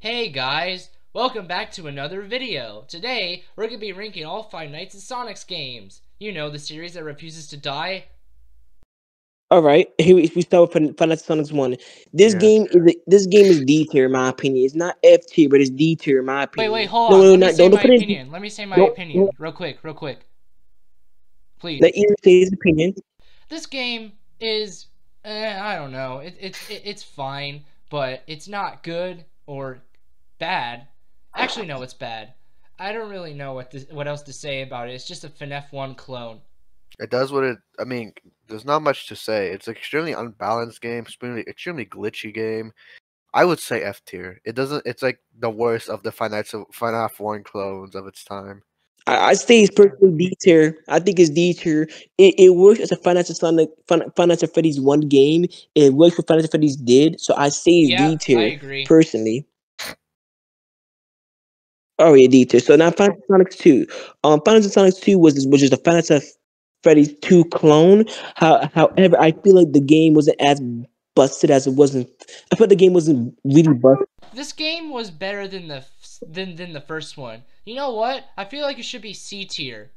Hey guys, welcome back to another video. Today, we're going to be ranking all 5 Nights at Sonic's games. You know, the series that refuses to die. Alright, here we start with FNAS Sonics 1. This Yeah. game is D tier in my opinion. It's not F tier, but it's D tier in my Wait, opinion. hold No, on. no, Let me not say don't my put it in. opinion. Let me say my Don't opinion. Real quick. Please. let Ian say his opinion. This game is, I don't know. It's fine, but it's not good or bad. Actually, no, it's bad. I don't really know what else to say about it. It's just a FNAF 1 clone. It does what it. I mean, there's not much to say. It's an extremely unbalanced game, extremely glitchy game. I would say F tier. It doesn't. It's like the worst of the FNAF 1 clones of its time. I say it's personally D tier. I think it's D tier. It works as a Financial Freddy's 1 game. It works for Financial Freddy's did, so I say it's Yeah, D I tier agree. personally. Oh yeah, D tier. So now Final Sonics 2. Final Sonics 2 was just a Final Freddy's 2 clone. However, I feel like the game wasn't as busted as it wasn't. I felt the game wasn't really busted. This game was better than the first one. You know what? I feel like it should be C tier.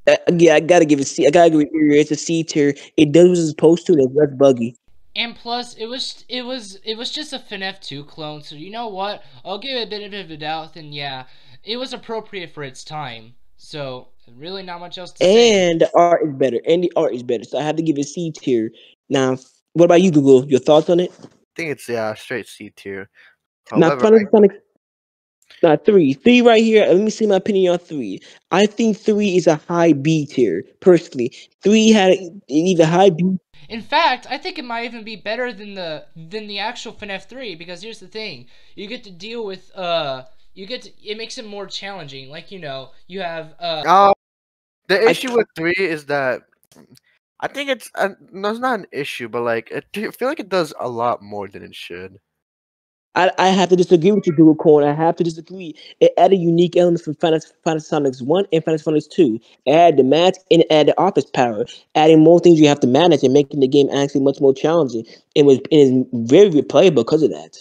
Yeah, I gotta give it C. I gotta give it. It's a C tier. It does what it's supposed to. And it's less buggy. And plus, it was just a FNAF 2 clone. So you know what? I'll give it a bit of a doubt. And yeah, it was appropriate for its time. So really, not much else to say. And the art is better. And the art is better. So I have to give it C tier. Now, what about you, Google? Your thoughts on it? I think it's straight C tier. Now, However, Final Sonic. Three. Three right here. Let me see my opinion on three. I think three is a high B tier, personally. Three had either high B. In fact, I think it might even be better than the actual FNAF 3 because here's the thing: you get to deal with it makes it more challenging. Like you have the issue with 3 is that I think it's no, it's not an issue, but like I feel like it does a lot more than it should. I have to disagree with you, Google Corn. I have to disagree. It added unique elements from Final Sonics 1 and Final Sonics 2. It added the magic and it added office power, adding more things you have to manage and making the game actually much more challenging. It is very replayable because of that.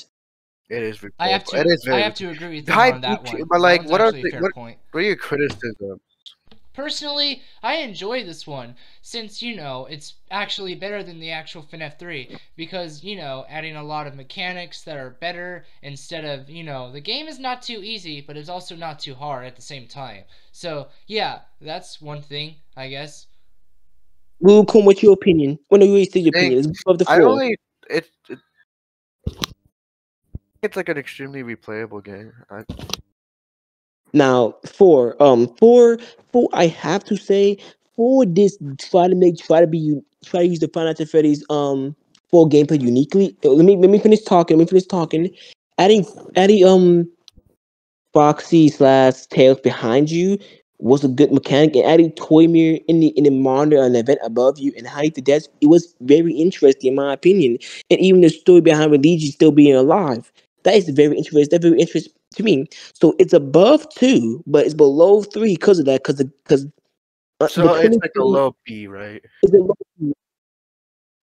It is I have replayable. to It is I very have to agree with you high on that B tier, one. but That like, one's actually a fair point. what are your criticisms? Personally, I enjoy this one since it's actually better than the actual FNAF 3 because adding a lot of mechanics that are better instead of the game is not too easy, but it's also not too hard at the same time. So yeah, that's one thing I guess. Google Corn, what's your opinion? When you state your opinion, it's above the I floor. only it's like an extremely replayable game. Now, four. I have to say, for this, try to use the Final Freddy's full gameplay uniquely. Let me finish talking. Let me finish talking. Adding Foxy slash Tails behind you was a good mechanic, and adding Toy Mirror in the monitor and the event above you and hide the desk. It was very interesting in my opinion, and even the story behind Luigi still being alive. That is very interesting. That's very interesting to me. So it's above two, but it's below three because of that. Because the So it's like a chemistry low B, right? is a low.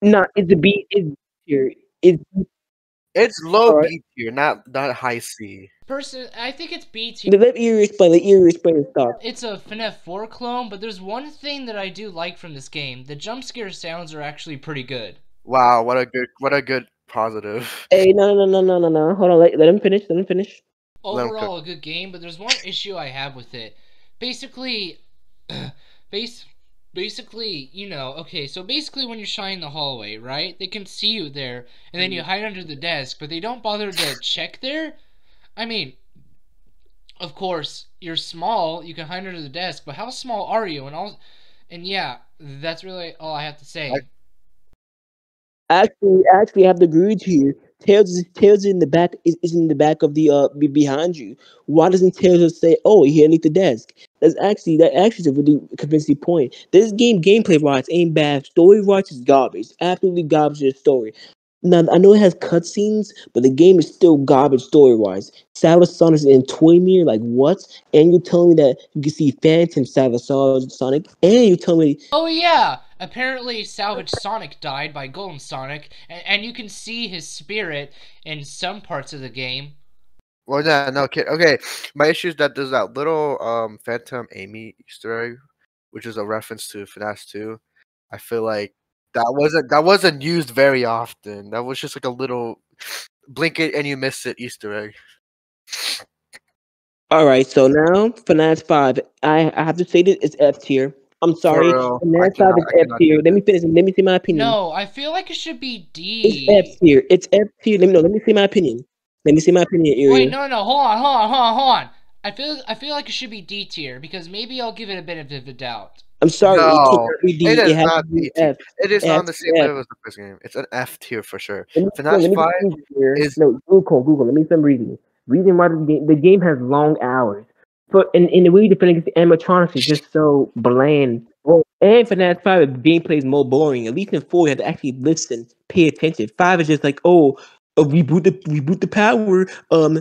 Not it's a B. It's here. It's It's low all right. B tier, not high C. I think it's B tier. Let Erie explain. Let Erie explain his thoughts. It's a FNAF 4 clone, but there's one thing that I do like from this game. The jump scare sounds are actually pretty good. Wow, what a good positive. Hey, no. Hold on. Let him finish. Let him finish. Let 'em cook. Overall, a good game, but there's one issue I have with it. Basically, basically, okay, so basically when you're shying the hallway, right? They can see you there, and then you hide under the desk, but they don't bother to check there. I mean, of course, you're small, you can hide under the desk, but how small are you? And yeah, that's really all I have to say. Actually, I have to agree with you. Tails in the back is in the back of the behind you. Why doesn't Tails just say, "Oh, here underneath the desk"? That actually is a really convincing point. This game gameplay wise ain't bad. Story wise is garbage. Absolutely garbage in the story. Now I know it has cutscenes, but the game is still garbage story wise. Samus Sonic and Toymir, like what? And you tell me that you can see Phantom Samus Sonic, and you tell me Oh yeah! Apparently Salvage Sonic died by Golden Sonic, and you can see his spirit in some parts of the game. Well, yeah, no, kid. Okay, my issue is that there's that little Phantom Amy Easter egg, which is a reference to FNAS 2. I feel like that wasn't used very often. That was just like a little blink it and you miss it Easter egg. all right, so now FNAF 5, I have to say that it's F tier. I'm For sorry, real, I FNAF 5 cannot is I F cannot tier. do Let me this. finish. Let me say my opinion. No, I feel like it should be It's F D. tier. It's F tier. Let me know. Let me say my opinion. Let me say my opinion, Wait, Area. no, hold on. I feel like it should be D tier because maybe I'll give it a benefit of the doubt. I'm sorry, it No, cannot be it D. It is has to not be DT. F. It is It not has on to the be same F. level as the first game. It's an F tier for sure. Let me no, FNAF let me 5 read here. is No, Google. Let me some reading. Reading why the game has long hours. For and the way you defend against the animatronics is just so bland. Well, and for that 5, the gameplay is more boring. At least in 4, you have to actually listen, pay attention. 5 is just like, oh, reboot the power.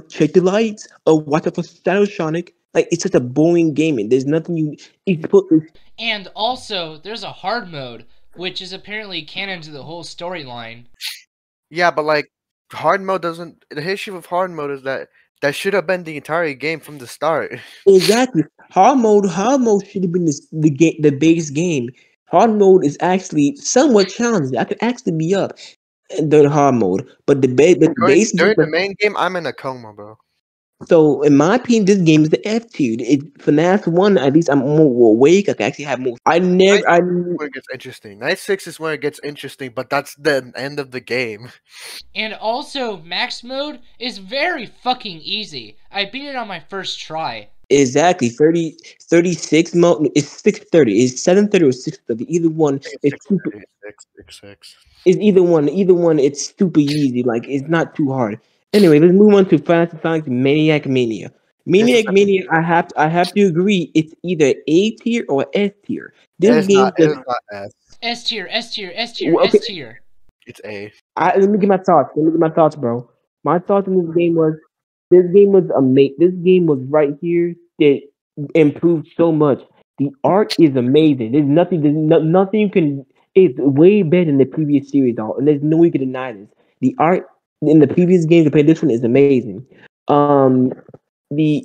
Check the lights. Watch out for Shadow Sonic. Like it's such a boring game, and there's nothing you. And also, there's a hard mode, which is apparently canon to the whole storyline. yeah, but like hard mode doesn't. The issue with hard mode is that that should have been the entire game from the start. Exactly. Hard mode should have been the base game. Hard mode is actually somewhat challenging. I could actually be up during hard mode, but the during base game. during the main game, I'm in a coma, bro. So in my opinion, this game is the F tier. FNAF 1, at least I'm more awake. I can actually have more. I Night never. I where it gets interesting. Night 6 is where it gets interesting, but that's the end of the game. And also, max mode is very fucking easy. I beat it on my first try. exactly 36 mode. It's 630. It's 730 or 630. Either one. I think it's It's six super. thirty six six six. It's either one. Either one. It's super easy. Like it's not too hard. Anyway, let's move on to Fast and Furious Maniac Mania. It's the Maniac second. Mania. I have to agree. It's either A tier or S tier. It This is not. game It just is not S. S tier, S tier, S tier, okay. S tier. It's A. Let me get my thoughts. Let me get my thoughts, bro. My thoughts on this game was amazing. This game was right here that improved so much. The art is amazing. There's nothing you can. It's way better than the previous series, all, and there's no way you can deny this. The art in the previous game compared to this one is amazing. Um, the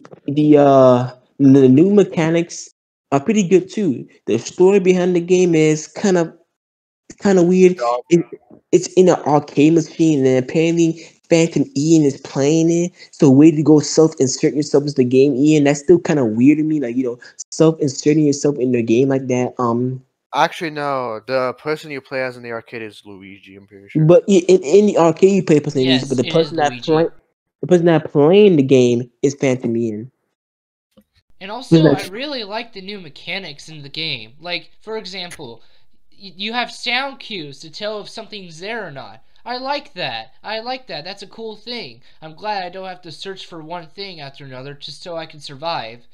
new mechanics are pretty good too. The story behind the game is kind of weird. Dog. It, it's in an arcade machine, and apparently Phantom Ian is playing it. So, way to go self-insert yourself into the game, Ian. That's still kind of weird to me. Like self-inserting yourself in the game like that. Actually, no. The person you play as in the arcade is Luigi. I'm pretty sure. But in the arcade you play person Luigi, but Yes, it is Luigi. the person that playing the game is Phantom Ian. And Who's also, I that? really like the new mechanics in the game. Like, for example, you have sound cues to tell if something's there or not. I like that. I like that. That's a cool thing. I'm glad I don't have to search for one thing after another just so I can survive.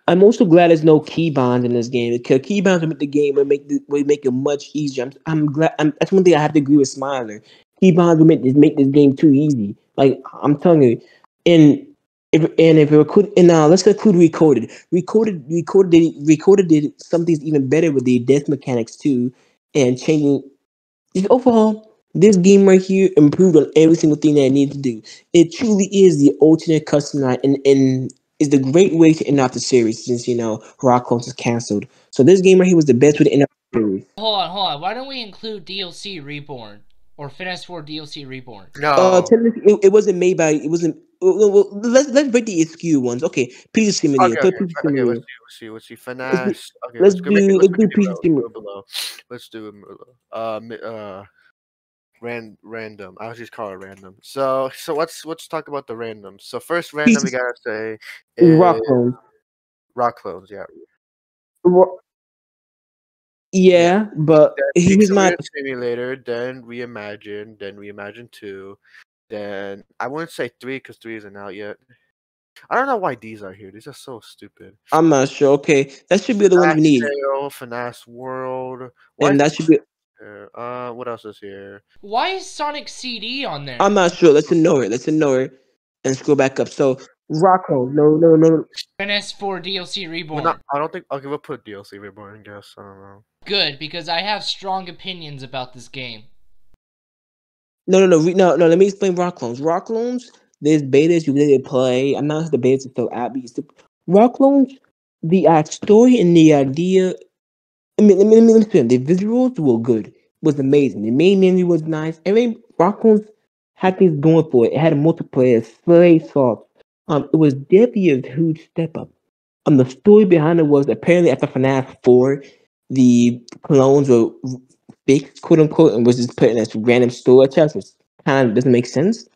I'm also glad there's no keybinds in this game because keybinds would make the game would make it much easier. I'm glad. That's one thing I have to agree with Smiler. Keybinds would make this game too easy. Like I'm telling you, and if it could and now let's include recorded did something even better with the death mechanics too, and changing just overall, this game right here improved on every single thing that it needed to do. It truly is the ultimate custom night and is the great way to end off the series since Rock Close is cancelled. So this game right here was the best way to end off the series. Hold on. Why don't we include DLC Reborn? Or FNAS 4 DLC Reborn? No. Technically, it wasn't made by it wasn't. Well, let's break the SKU ones. Okay, Pizza Simulator. Put Pizza Okay. Let's Simulator. see. Let's see. Let's see. Let's do FNAS. Okay. Let's make let's it do be Pizza Simulator. below. Let's do it below. Random. I'll just call it random. So let's talk about the random. So first random Pizza we gotta say is Rock Clone. rock clones. Yeah. Yeah. Yeah, but Then here's my Pixelated Simulator. Then Reimagine. Then Reimagine 2. Then I wouldn't say 3 because 3 isn't out yet. I don't know why these are here. These are so stupid. I'm not sure. Okay, that should be the ones we FNAS need, Sale, FNAS World. Why and is that should be What else is here? Why is Sonic CD on I'm there? not sure. Let's ignore it. Let's ignore it and scroll back up. So Rocco, no, no, no. FNAS 4 DLC We're not. Reborn. I don't think. Okay, we'll put DLC Reborn. I guess. I don't know. Good, because I have strong opinions about this game. No, no, no, no, no. Let me explain rock clones. Rock clones, there's betas you really play. I'm not the betas are so apt. Rock clones, the story and the idea. I mean, let me explain. The visuals were good. Was amazing. The main menu was nice. Every rock clones had things going for it. It had a multiplayer. It's very soft. It was definitely a huge step up. The story behind it was apparently after FNAF 4, the clones were fake, quote unquote, and was just put in as random store chests, which kind of doesn't make sense.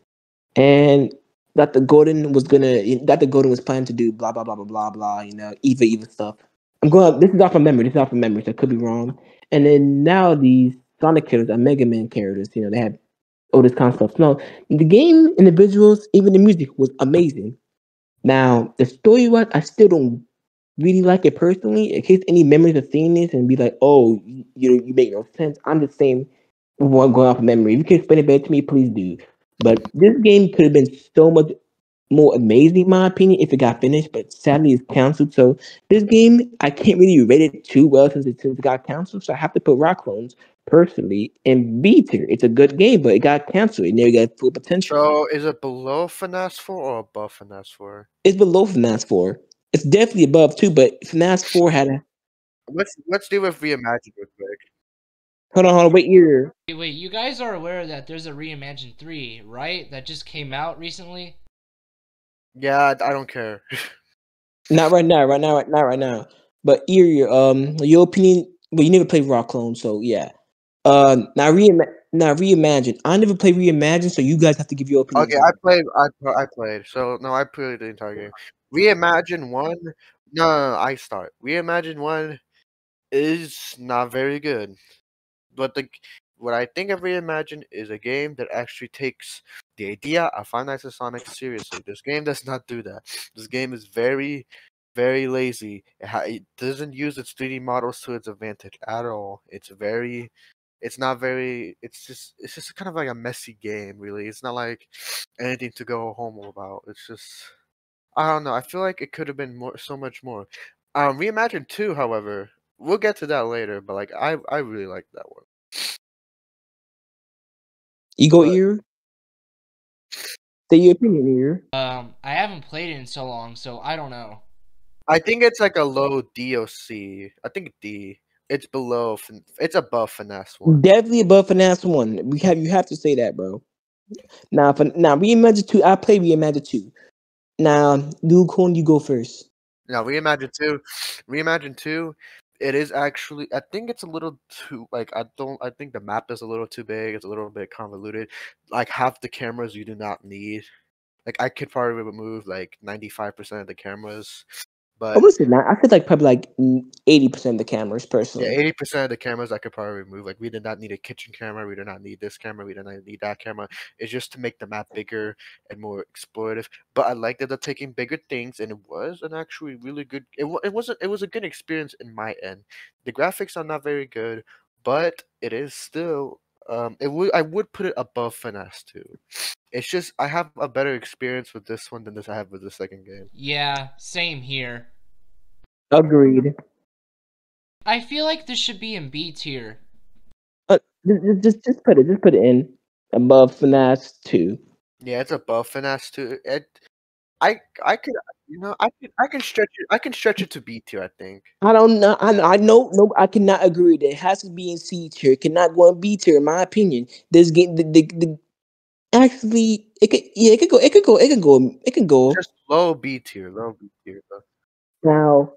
And Dr. Gordon was planning to do blah blah blah blah blah blah, evil stuff. This is off of memory. This is off of memory, so I could be wrong. And then now these Sonic characters are Mega Man characters. They have all this kind of stuff. No, the game and the visuals, even the music was amazing. Now the story wise, I still don't really like it personally. In case any memories of seeing this and be like, oh, you make no sense. I'm just saying one going off of memory. If you can explain it better to me, please do. But this game could have been so much more amazing, in my opinion, if it got finished. But sadly, it's canceled. So this game, I can't really rate it too well since it got canceled. So I have to put Rock Clones personally in B tier. It's a good game, but it got canceled. It never got full potential. So is it below FNAS 4 or above FNAS 4? It's below FNAS 4. It's definitely above too, but FNAS 4 had a Let's do with Reimagined real quick. hold on, wait here. Wait, you guys are aware that there's a Reimagined 3, right? That just came out recently? Yeah, I don't care. Not right now, not right now. But Erie, your opinion. Well, you never played Rock Clone, so yeah. Now reimagine. I never played reimagine, so you guys have to give your opinions Okay, on I it. played. I played. So no, I played the entire game. Reimagine one. No, I start. Reimagine one is not very good. But what I think of Reimagine is a game that actually takes the idea of Five Nights at Sonic seriously. This game does not do that. This game is very, very lazy. It doesn't use its 3D models to its advantage at all. It's not very. It's just kind of like a messy game, really. It's not like anything to go home about. It's just I don't know. I feel like it could have been more, so much more. Reimagine 2, however, we'll get to that later. But like I really like that one. You go But Erie. Say your opinion, Erie. I haven't played it in so long, so I don't know. I think it's like a low DOC. I think D. It's below. It's above Finesse 1. Definitely above FNAF 1. You have to say that, bro. Now reimagine 2. I play reimagine 2. Now, Dude Corn, you go first. Now Reimagine 2. Reimagine 2. It is actually. I think it's a little too. Like I don't. I think the map is a little too big. It's a little bit convoluted. Like half the cameras you do not need. Like I could probably remove like 95% of the cameras, I but would say not. I feel like probably like 80% of the cameras yeah, personally. 80% of the cameras I could probably remove. Like we did not need a kitchen camera. We did not need this camera. We did not need that camera. It's just to make the map bigger and more explorative. But I like that they're taking bigger things, and it was an actually really good. It was a good experience in my end. The graphics are not very good, but it is still. I would put it above Finesse too. It's just I have a better experience with this one than this I have with the second game. Yeah, same here. Agreed. I feel like this should be in B tier. Just put it in above FNAF 2. Yeah, it's above Finesse too. I could I can stretch it to B tier, I think. I don't know. I know. No, I cannot agree with that. It has to be in C tier. It cannot go in B tier, in my opinion. This game, actually, it could. Yeah, it could go. It could go. It could go. It can go. Just low B tier, low B tier. Now,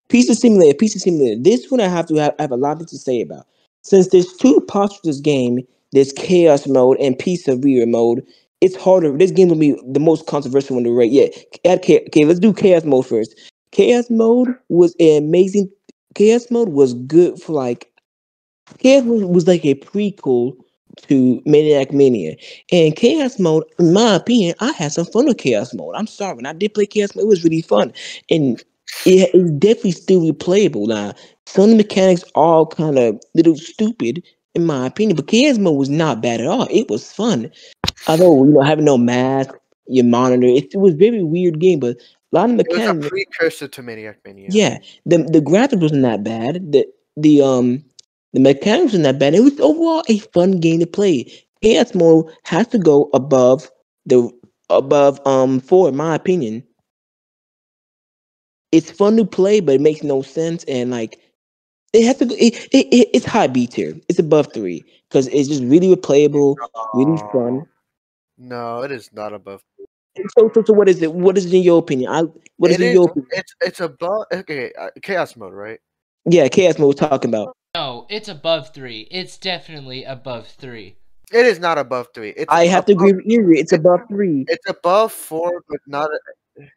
Pizza Simulator. Pizza Simulator. This one I have a lot to say about. Since there's two parts to this game, there's Chaos Mode and Pizza Rear Mode. It's harder. This game will be the most controversial one to rate. Yeah. Okay, let's do Chaos Mode first. Chaos Mode was an amazing. Chaos Mode was good for like Chaos Mode was like a prequel to Maniac Mania. And Chaos Mode, in my opinion, I had some fun with Chaos Mode. I'm sorry, when I did play Chaos Mode, it was really fun. And it's definitely still replayable. Now, some of the mechanics are kind of little stupid, in my opinion. But chaos mode was not bad at all. It was fun. Although having no mask, your monitor, it was very weird game. But a lot of It was a mechanics. precursor to Maniac Mania. Yeah, the graphics wasn't that bad. The mechanics wasn't that bad. It was overall a fun game to play. Chaos mode has to go the above 4 in my opinion. It's fun to play, but it makes no sense. And like it has to go. It's high B tier. It's above 3 because it's just really replayable, really Oh fun. no, it is not above. So what is it? What is it in your opinion? What is It it in is. your opinion? It's above. Okay, chaos mode, right? Yeah, chaos mode we're talking about. No, it's above 3. It's definitely above 3. It is not above 3. It's I have to above. agree with you. It's It's above 3. it's above 4, but not. It's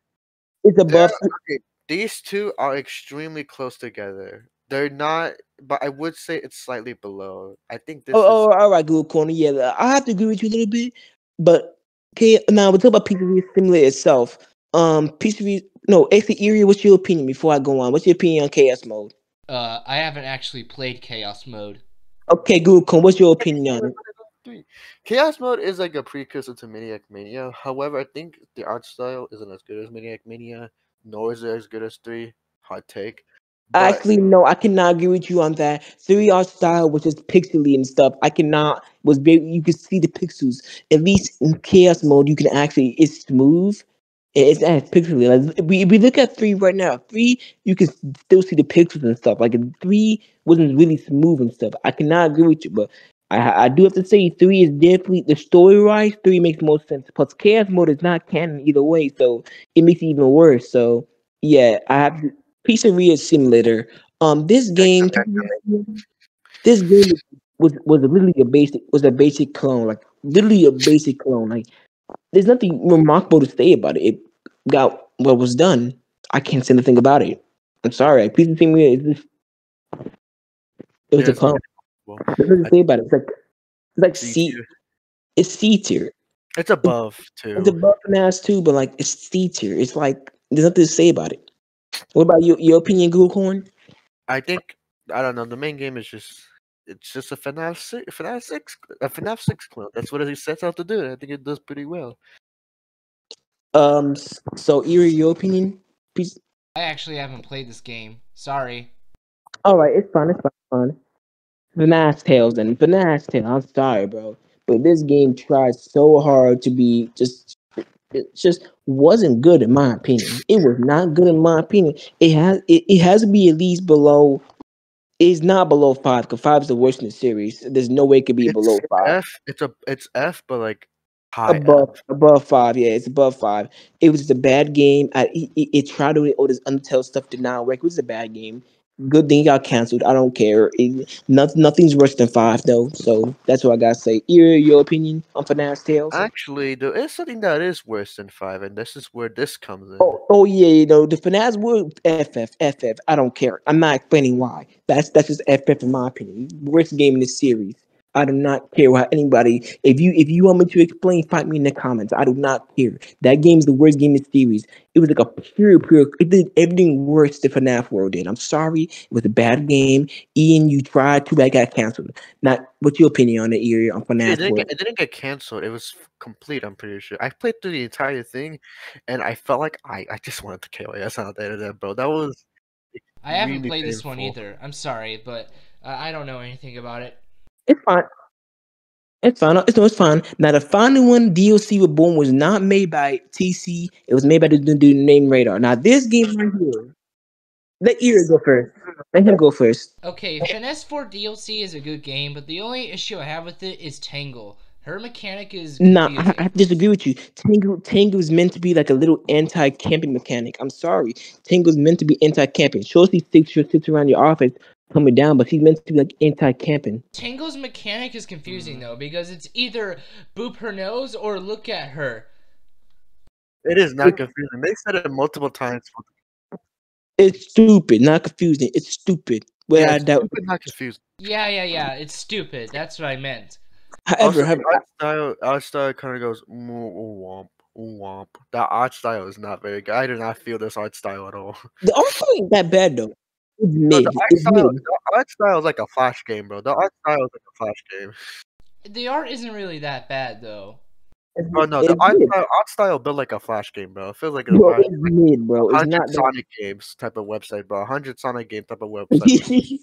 They're above. okay. These two are extremely close together. They're not, but I would say it's slightly below. I think this is. All right, good corner. Yeah, I have to agree with you a little bit, but okay. Now we talk about PCV Simulator itself. PCV. No, actually, Erie. What's your opinion before I go on? What's your opinion on KS mode? I haven't actually played chaos mode. Okay, good corner. What's your opinion on it? Three. Chaos mode is like a precursor to Maniac Mania. However, I think the art style isn't as good as Maniac Mania, nor is it as good as 3. Hot take. But Actually, no, I cannot agree with you on that. 3R style was just pixely and stuff. I cannot was very you could see the pixels. At least in chaos mode, you can actually it's smooth. It's as pixely. Like if we look at 3 right now, 3 you can still see the pixels and stuff. Like 3 wasn't really smooth and stuff. I cannot agree with you, but I do have to say 3 is definitely the story wise. 3 makes more sense. Plus, chaos mode is not canon either way, so it makes it even worse. So yeah, I have Pizzeria Simulator. This game, this game was literally a basic clone, like literally a basic clone. Like there's nothing remarkable to say about it. It got what was done. I can't say anything about it. I'm sorry. Like, Pizza Simulator is just it was a there's clone. nothing. Well, There's nothing I to say about it. It's like see C. too. It's C tier. It's above It's too. above FNAS too, but like it's C tier. It's like there's nothing to say about it. What about your opinion, Google Corn? I think I don't know. The main game is just it's just a FNAF 6 clone. That's what it sets out to do. I think it does pretty well. So Erie, your opinion? Please. I actually haven't played this game. Sorry. All right, it's fine. It's fine. It's fine. FNAF Tales and FNAF Tales. I'm sorry, bro, but this game tried so hard to be just. It just wasn't good in my opinion. It was not good in my opinion. It has to be at least below. It's not below 5 because 5 is the worst in the series. There's no way it could be below It's 5. F. It's F, but like high F. Above 5, yeah, it's above 5. It was just a bad game. It tried to all this Undertale stuff did not work. It was a bad game. Good thing it got canceled. I don't care. Nothing's worse than 5 though. So that's what I gotta say. Your opinion on FNAF Tales? Actually, there is something that is worse than 5, and this is where this comes in. Oh yeah, the FNAF would FF. I don't care. I'm not explaining why. That's just FF in my opinion. Worst game in the series. I do not care what anybody. If you want me to explain, fight me in the comments. I do not care. That game is the worst game in the series. It was like a pure. It did everything worse than FNAF World did. I'm sorry. It was a bad game. Ian, you tried. Too bad it got canceled. Now, what's your opinion on the area on It FNAF didn't World? get it didn't get canceled. It was complete. I'm pretty sure. I played through the entire thing, and I felt like I just wanted to KOS out the end of that, bro. That was I haven't extremely played this one painful. either. I'm sorry, but I don't know anything about it. It's fine. It's fine. It's fine. Now, the final one, DLC Reborn, was not made by TC. It was made by the dude named Radar. Now, this game right here, let Ear go first. Let him go first. Okay, Finesse 4 DLC is a good game, but the only issue I have with it is Tangle. Her mechanic is Nah, I confusing. have to disagree with you. Tango is meant to be like a little anti-camping mechanic. I'm sorry. Tango's meant to be anti-camping. Sure, she sits around your office coming down, but she's meant to be like anti-camping. Tangle's mechanic is confusing Mm. though, because it's either boop her nose or look at her. It is not confusing. They said it multiple times. It's stupid, not confusing. It's stupid. Yeah, Without a it's doubt. stupid, not confusing. Yeah, it's stupid. That's what I meant. However, Also, the however, art style kind of goes womp womp. That art style is not very good. I do not feel this art style at all. the art style ain't that bad though. It's Bro, the mid. art It's style, mid. the art style is like a flash game, bro. The art style is like a flash game. The art isn't really that bad though. Bro, no, the It's mid. art style built like a flash game, bro. It feels like a Bro, flash, it's mid, bro. It's 100 not that. Sonic games type of website, bro. 100 Sonic game type of website.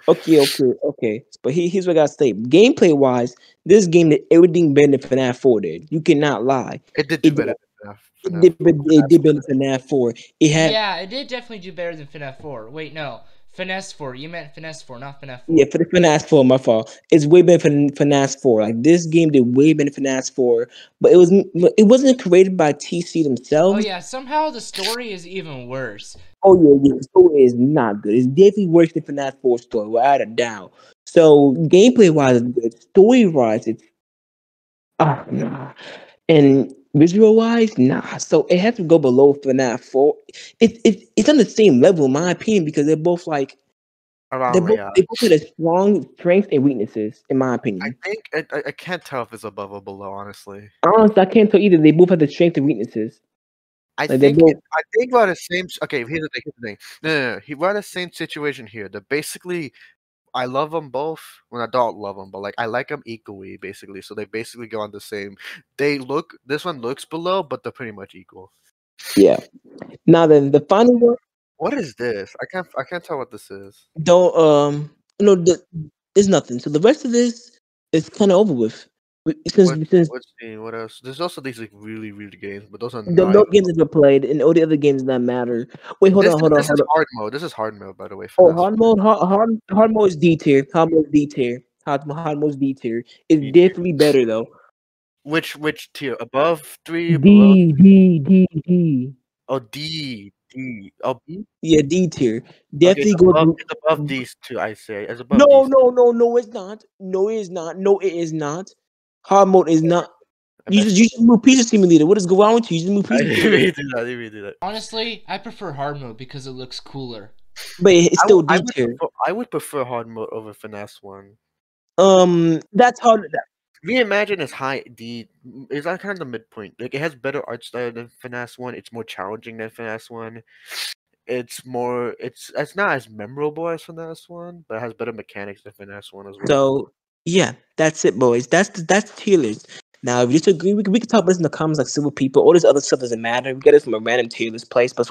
Okay. But here's what I gotta say. Gameplay wise, this game did everything better than FNAF 4 did. You cannot lie. It did do It did, better than FNAF. it did better than FNAF 4. It had Yeah, it did definitely do better than FNAF 4. Wait, no. Finesse 4. You meant Finesse 4, not FNAF 4. yeah for the FNAF 4, my fault. It's way better than FNAF 4. Like this game did way better than FNAF 4, but it wasn't created by TC Oh themselves. yeah, somehow the story is even worse. Oh yeah. The story is not good. It's definitely worse than FNAF 4 story, without a doubt. So gameplay wise, it's good. Story wise, it's nah. And visual wise, nah. So it has to go below FNAF 4. It's on the same level, in my opinion, because they're both like Around, yeah. they both had a strong strengths and weaknesses, in my I opinion. think I can't tell if it's above or below, honestly. Honestly, I can't tell either. They both have the strengths and weaknesses. Like they both. I think we're the same. Okay, here's the thing. No. We're in the same situation here. They're basically, I love them both. Well, I don't love them, but like I like them equally, basically. So they basically go on the same. This one looks below, but they're pretty much equal. Yeah. Now then, the final one. What is this? I can't tell what this is. Don't no, it's nothing. So the rest of this is kind of over with. Since Let's see what else. There's also these like really weird games, but those are no not. games have been played and all the other games that matter. Wait, This hold is on. hard mode. This is hard mode, by the way, for Oh, this. hard mode is D tier. Hard mode is D tier. Hard mode is D tier. It's definitely better though. Which tier? Above three, below? D. Oh, D. Oh, B. Yeah, D tier. Okay, Definitely go. it's above these two. I say it's above No, these. no, it's not. No, it is not. No, it is not. Hard mode is not. I messed You just move Pizza Simulator. What is going on with you? You just move I Pizza didn't Simulator. mean to do that. I didn't mean to do that. Honestly, I prefer hard mode because it looks cooler. But it's still D tier. I would prefer hard mode over finesse one. That's hard. Reimagine is high D. It's like kind of the midpoint. Like it has better art style than finesse one. It's more challenging than finesse one. It's more. It's not as memorable as finesse one, but it has better mechanics than finesse one as well. So yeah, that's it, boys. That's tier list. Now, if you disagree, we can talk about this in the comments like civil people. All this other stuff doesn't matter. We get it from a random tier list place, but